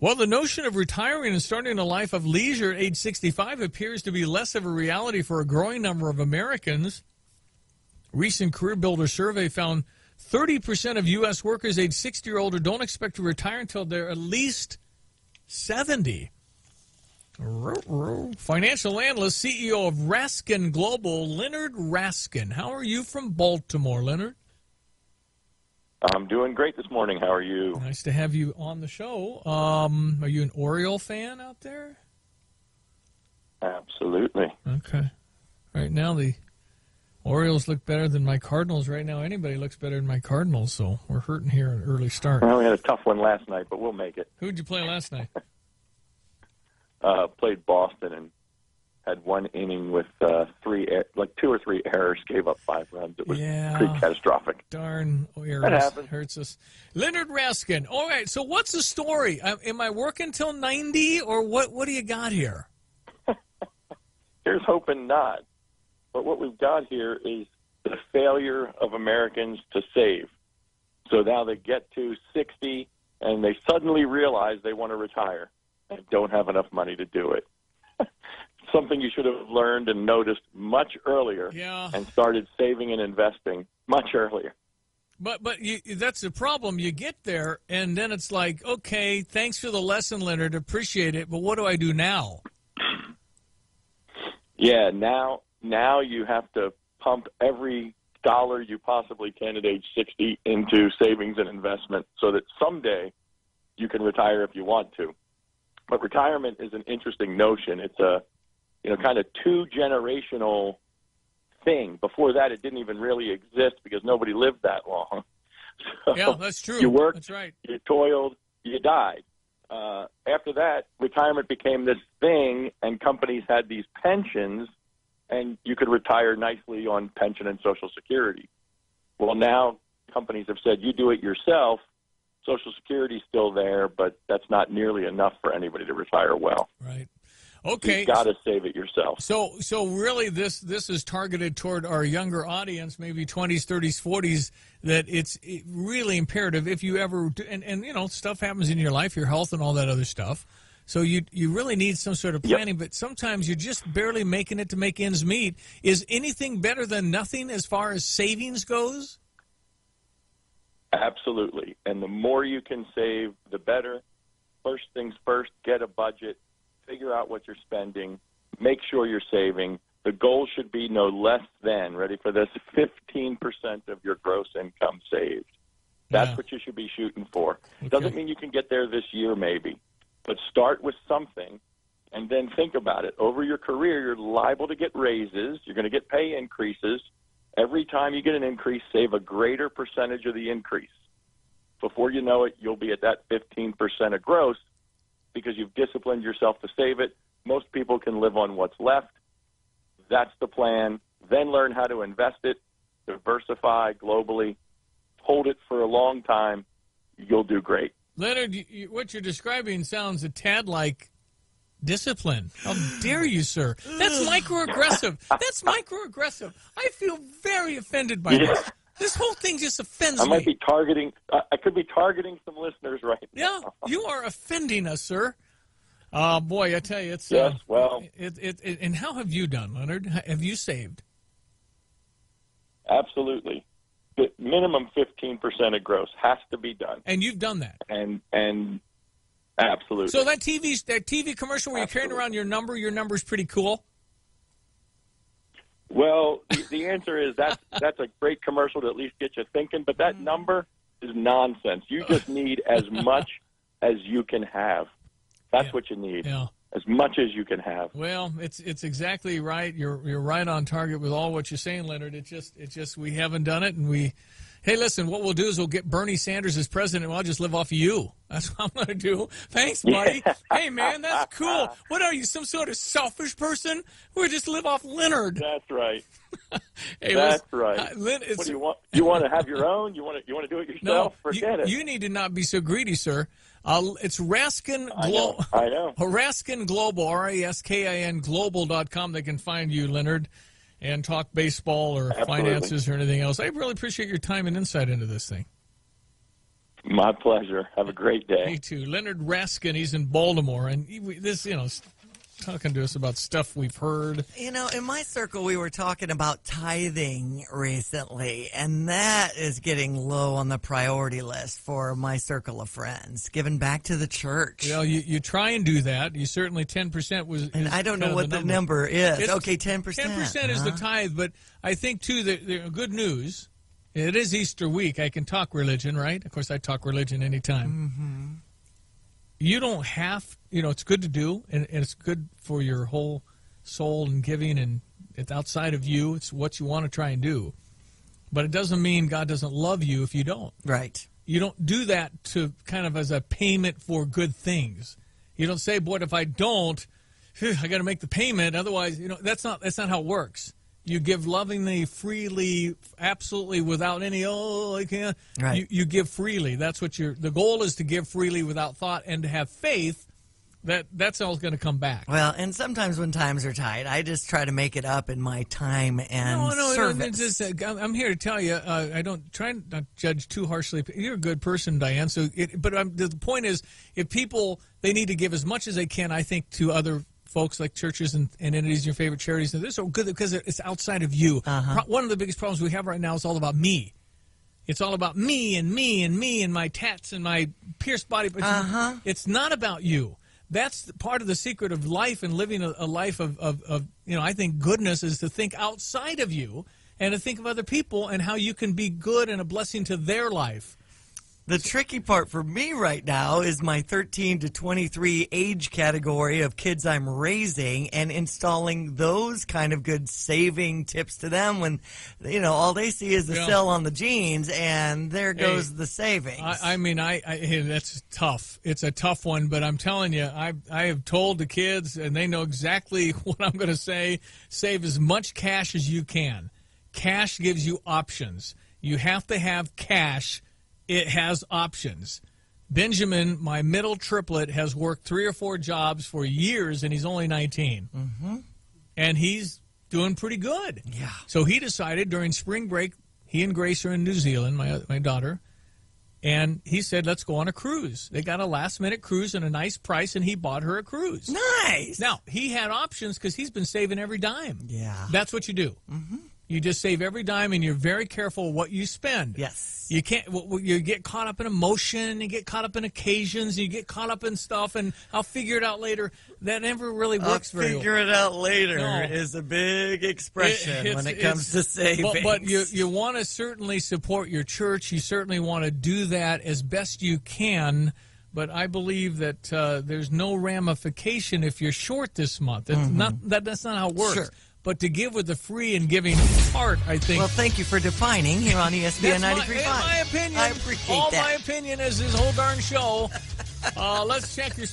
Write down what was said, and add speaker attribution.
Speaker 1: Well, the notion of retiring and starting a life of leisure at age 65 appears to be less of a reality for a growing number of Americans. Recent Career Builder survey found 30% of U.S. workers age 60 or older don't expect to retire until they're at least 70. Financial analyst, CEO of Raskin Global, Leonard Raskin. How are you from Baltimore, Leonard?
Speaker 2: I'm doing great this morning. How are you?
Speaker 1: Nice to have you on the show. Are you an Oriole fan out there?
Speaker 2: Absolutely.
Speaker 1: Okay. Right now, the Orioles look better than my Cardinals. Right now, anybody looks better than my Cardinals, so we're hurting here an early start.
Speaker 2: Well, we had a tough one last night, but we'll make it.
Speaker 1: Who'd you play last night?
Speaker 2: Played Boston and had one inning with two or three errors, gave up 5 runs. It was pretty catastrophic.
Speaker 1: Darn errors. Hurts us. Leonard Raskin. All right, so what's the story? Am I working till 90, or what do you got here?
Speaker 2: Here's hoping not. But what we've got here is the failure of Americans to save. So now they get to 60, and they suddenly realize they want to retire and don't have enough money to do it. Something you should have learned and noticed much earlier and started saving and investing much earlier.
Speaker 1: But that's the problem. You get there, and then it's like, okay, thanks for the lesson, Leonard. Appreciate it, but what do I do now?
Speaker 2: Yeah, now you have to pump every dollar you possibly can at age 60 into savings and investment so that someday you can retire if you want to. But retirement is an interesting notion. It's a kind of 2-generational thing. Before that, it didn't even really exist because nobody lived that long. So
Speaker 1: yeah, that's true.
Speaker 2: You worked,
Speaker 1: that's right.
Speaker 2: You toiled, you died. After that, retirement became this thing, and companies had these pensions, and you could retire nicely on pension and Social Security. Well, now companies have said, you do it yourself. Social Security's still there, but that's not nearly enough for anybody to retire well.
Speaker 1: Right. Okay.
Speaker 2: You've got to save it yourself.
Speaker 1: So really this is targeted toward our younger audience, maybe 20s, 30s, 40s, that it's really imperative if you ever – and stuff happens in your life, your health and all that other stuff. So you really need some sort of planning, but sometimes you're just barely making it to make ends meet. Is anything better than nothing as far as savings goes?
Speaker 2: Absolutely. And the more you can save, the better. First things first, get a budget. Figure out what you're spending. Make sure you're saving. The goal should be no less than, ready for this, 15% of your gross income saved. That's what you should be shooting for. Okay. Doesn't mean you can get there this year maybe, but start with something and then think about it. Over your career, you're liable to get raises. You're going to get pay increases. Every time you get an increase, save a greater percentage of the increase. Before you know it, you'll be at that 15% of gross because you've disciplined yourself to save it. Most people can live on what's left. That's the plan. Then learn how to invest it, diversify globally, hold it for a long time. You'll do great.
Speaker 1: Leonard, what you're describing sounds a tad like discipline. How dare you, sir? That's microaggressive. That's microaggressive. I feel very offended by this. This whole thing just offends me.
Speaker 2: I might be targeting. I could be targeting some listeners right now.
Speaker 1: Yeah, you are offending us, sir. Boy, I tell you, it's
Speaker 2: yes. Well,
Speaker 1: and how have you done, Leonard? Have you saved?
Speaker 2: Absolutely. The minimum 15% of gross has to be done,
Speaker 1: and you've done that.
Speaker 2: And absolutely.
Speaker 1: So that TV commercial where you're carrying around your number's pretty cool.
Speaker 2: Well, the answer is that's a great commercial to at least get you thinking, but that number is nonsense. You just need as much as you can have. That's what you need.
Speaker 1: Yeah.
Speaker 2: As much as you can have.
Speaker 1: Well, it's exactly right. You're right on target with all what you're saying, Leonard. It's just we haven't done it, and hey, listen, what we'll do is we'll get Bernie Sanders as president, and I'll just live off of you. That's what I'm going to do. Thanks, buddy. Hey, man, that's cool. What are you, some sort of selfish person? We'll just live off Leonard.
Speaker 2: That's right.
Speaker 1: Hey,
Speaker 2: that's right. What do you want? You want to have your own? You want to do it yourself?
Speaker 1: No,
Speaker 2: forget it.
Speaker 1: You need to not be so greedy, sir. It's Raskin Global.
Speaker 2: I know.
Speaker 1: Raskin Global, RASKIN Global.com. They can find you, Leonard, and talk baseball or finances or anything else. I really appreciate your time and insight into this thing.
Speaker 2: My pleasure. Have a great day.
Speaker 1: Me too. Leonard Raskin, he's in Baltimore, and this, talking to us about stuff we've heard.
Speaker 3: In my circle, we were talking about tithing recently, and that is getting low on the priority list for my circle of friends, giving back to the church.
Speaker 1: You try and do that. You certainly 10% was.
Speaker 3: And I don't know what the number is.
Speaker 1: It's,
Speaker 3: okay, 10%.
Speaker 1: 10% is the tithe, but I think, too, that good news. It is Easter week. I can talk religion, right? Of course, I talk religion anytime.
Speaker 3: Mm-hmm.
Speaker 1: You don't have, it's good to do, and it's good for your whole soul and giving, and it's outside of you. It's what you want to try and do. But it doesn't mean God doesn't love you if you don't.
Speaker 3: Right.
Speaker 1: You don't do that to kind of as a payment for good things. You don't say, boy, if I don't, I got to make the payment. Otherwise, that's not how it works. You give lovingly, freely, absolutely without any, I can't.
Speaker 3: Right.
Speaker 1: You give freely. That's what the goal is, to give freely without thought and to have faith that's all going to come back.
Speaker 3: Well, and sometimes when times are tight, I just try to make it up in my time and service.
Speaker 1: I'm here to tell you, I don't try not to judge too harshly. You're a good person, Diane. But the point is, if people, they need to give as much as they can, I think, to other folks like churches and entities, your favorite charities. And this is good because it's outside of you. One of the biggest problems we have right now is all about me. It's all about me and me and me and my tats and my pierced body. But it's not about you. That's part of the secret of life and living a life of I think goodness is to think outside of you and to think of other people and how you can be good and a blessing to their life.
Speaker 3: The tricky part for me right now is my 13 to 23 age category of kids I'm raising and installing those kind of good saving tips to them when, all they see is the sell on the jeans and there goes the savings.
Speaker 1: That's tough. It's a tough one, but I'm telling you, I have told the kids, and they know exactly what I'm going to say, save as much cash as you can. Cash gives you options. You have to have cash. It has options. Benjamin, my middle triplet, has worked 3 or 4 jobs for years, and he's only 19. And he's doing pretty good.
Speaker 3: Yeah.
Speaker 1: So he decided during spring break, he and Grace are in New Zealand, my daughter, and he said, let's go on a cruise. They got a last-minute cruise and a nice price, and he bought her a cruise.
Speaker 3: Nice.
Speaker 1: Now, he had options because he's been saving every dime.
Speaker 3: Yeah.
Speaker 1: That's what you do. You just save every dime, and you're very careful what you spend.
Speaker 3: Yes.
Speaker 1: You can't. You get caught up in emotion, you get caught up in occasions, you get caught up in stuff, and I'll figure it out later. That never really works very well.
Speaker 3: Figure it out later is a big expression when it comes to savings.
Speaker 1: But you want to certainly support your church. You certainly want to do that as best you can. But I believe that there's no ramification if you're short this month. That's not how it works.
Speaker 3: Sure.
Speaker 1: But to give with the free and giving heart, I think.
Speaker 3: Well, thank you for defining here on ESPN 93.5.
Speaker 1: My opinion.
Speaker 3: I appreciate
Speaker 1: all
Speaker 3: that.
Speaker 1: my opinion is this whole darn show. Let's check your